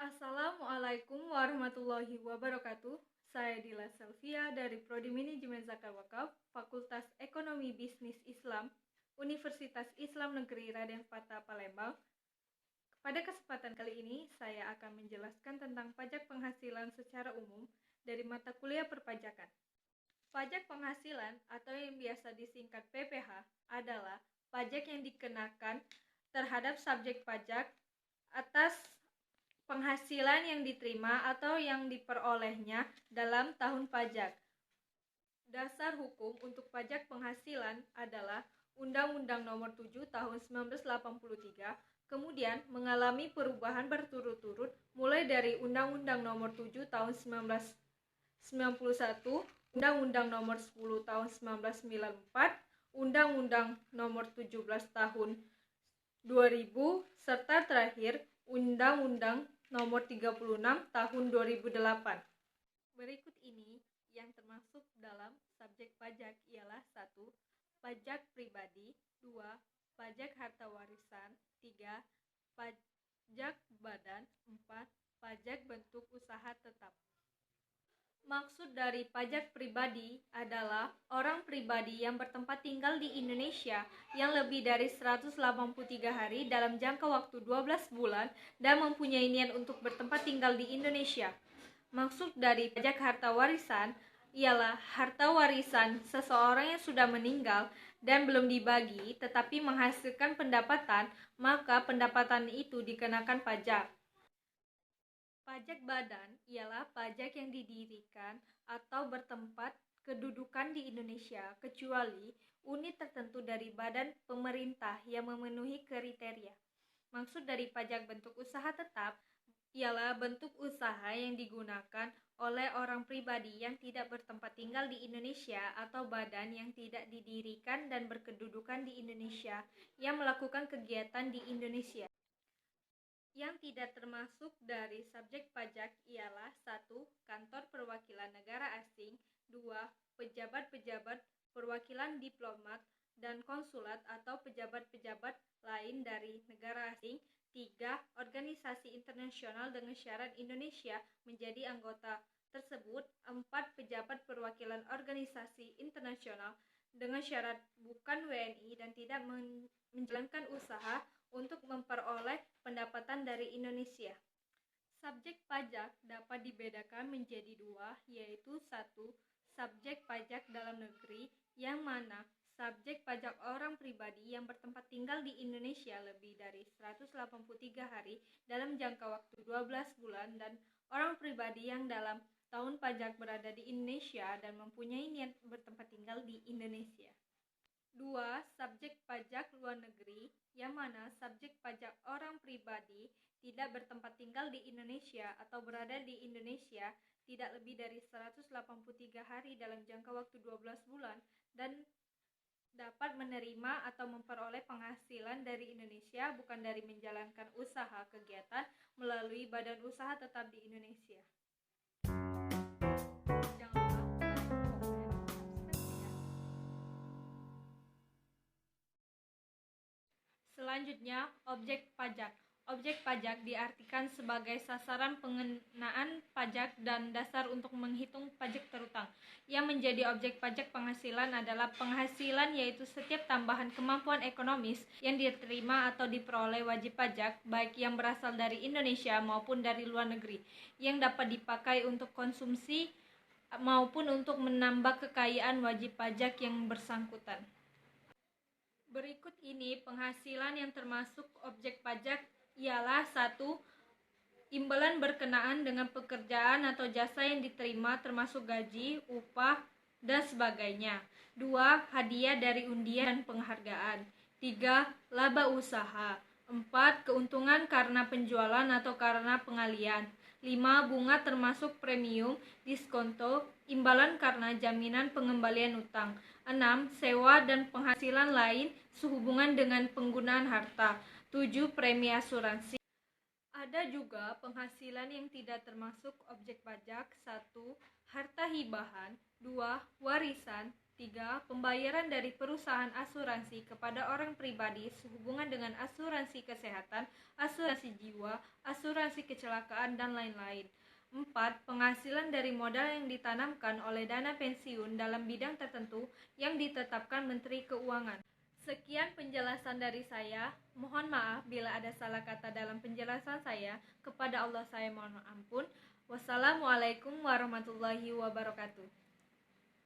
Assalamualaikum warahmatullahi wabarakatuh. Saya Dila Selvia dari Prodi Manajemen Zakat Wakaf, Fakultas Ekonomi Bisnis Islam, Universitas Islam Negeri Raden Fatah Palembang. Pada kesempatan kali ini, saya akan menjelaskan tentang pajak penghasilan secara umum dari mata kuliah perpajakan. Pajak penghasilan atau yang biasa disingkat PPh adalah pajak yang dikenakan terhadap subjek pajak atas penghasilan yang diterima atau yang diperolehnya dalam tahun pajak. Dasar hukum untuk pajak penghasilan adalah Undang-Undang Nomor 7 Tahun 1983, kemudian mengalami perubahan berturut-turut mulai dari Undang-Undang Nomor 7 Tahun 1991, Undang-Undang Nomor 10 Tahun 1994, Undang-Undang Nomor 17 Tahun 2000, serta terakhir Undang-Undang Nomor 36 Tahun 2008. Berikut ini yang termasuk dalam subjek pajak ialah 1. Pajak pribadi, 2. Pajak harta warisan, 3. Pajak badan, 4. Pajak bentuk usaha tetap. Maksud dari pajak pribadi adalah orang pribadi yang bertempat tinggal di Indonesia yang lebih dari 183 hari dalam jangka waktu 12 bulan dan mempunyai niat untuk bertempat tinggal di Indonesia. Maksud dari pajak harta warisan ialah harta warisan seseorang yang sudah meninggal dan belum dibagi tetapi menghasilkan pendapatan, maka pendapatan itu dikenakan pajak. Pajak badan ialah pajak yang didirikan atau bertempat kedudukan di Indonesia kecuali unit tertentu dari badan pemerintah yang memenuhi kriteria. Maksud dari pajak bentuk usaha tetap ialah bentuk usaha yang digunakan oleh orang pribadi yang tidak bertempat tinggal di Indonesia atau badan yang tidak didirikan dan berkedudukan di Indonesia yang melakukan kegiatan di Indonesia. Yang tidak termasuk dari subjek pajak ialah 1. Kantor perwakilan negara asing, 2. Pejabat-pejabat perwakilan diplomat dan konsulat atau pejabat-pejabat lain dari negara asing, 3. Organisasi internasional dengan syarat Indonesia menjadi anggota tersebut, 4. Pejabat perwakilan organisasi internasional dengan syarat bukan WNI dan tidak menjalankan usaha untuk memperoleh pendapatan dari Indonesia. Subjek pajak dapat dibedakan menjadi 2, yaitu 1. Subjek pajak dalam negeri, yang mana subjek pajak orang pribadi yang bertempat tinggal di Indonesia lebih dari 183 hari dalam jangka waktu 12 bulan dan orang pribadi yang dalam tahun pajak berada di Indonesia dan mempunyai niat bertempat tinggal di Indonesia. 2. Subjek pajak luar negeri, yang mana subjek pajak orang pribadi tidak bertempat tinggal di Indonesia atau berada di Indonesia tidak lebih dari 183 hari dalam jangka waktu 12 bulan dan dapat menerima atau memperoleh penghasilan dari Indonesia bukan dari menjalankan usaha kegiatan melalui badan usaha tetap di Indonesia. Selanjutnya, objek pajak. Objek pajak diartikan sebagai sasaran pengenaan pajak dan dasar untuk menghitung pajak terutang. Yang menjadi objek pajak penghasilan adalah penghasilan, yaitu setiap tambahan kemampuan ekonomis yang diterima atau diperoleh wajib pajak, baik yang berasal dari Indonesia maupun dari luar negeri, yang dapat dipakai untuk konsumsi maupun untuk menambah kekayaan wajib pajak yang bersangkutan. Berikut ini penghasilan yang termasuk objek pajak ialah 1. Imbalan berkenaan dengan pekerjaan atau jasa yang diterima termasuk gaji, upah, dan sebagainya. 2. Hadiah dari undian dan penghargaan. 3. Laba usaha. 4. Keuntungan karena penjualan atau karena pengalian. 5. Bunga termasuk premium, diskonto, imbalan karena jaminan pengembalian utang. 6. Sewa dan penghasilan lain sehubungan dengan penggunaan harta. 7. Premi asuransi. Ada juga penghasilan yang tidak termasuk objek pajak. 1. Harta hibahan. 2. Warisan. 3. Pembayaran dari perusahaan asuransi kepada orang pribadi sehubungan dengan asuransi kesehatan, asuransi jiwa, asuransi kecelakaan, dan lain-lain. 4. Penghasilan dari modal yang ditanamkan oleh dana pensiun dalam bidang tertentu yang ditetapkan Menteri Keuangan. Sekian penjelasan dari saya. Mohon maaf bila ada salah kata dalam penjelasan saya. Kepada Allah saya mohon ampun. Wassalamualaikum warahmatullahi wabarakatuh.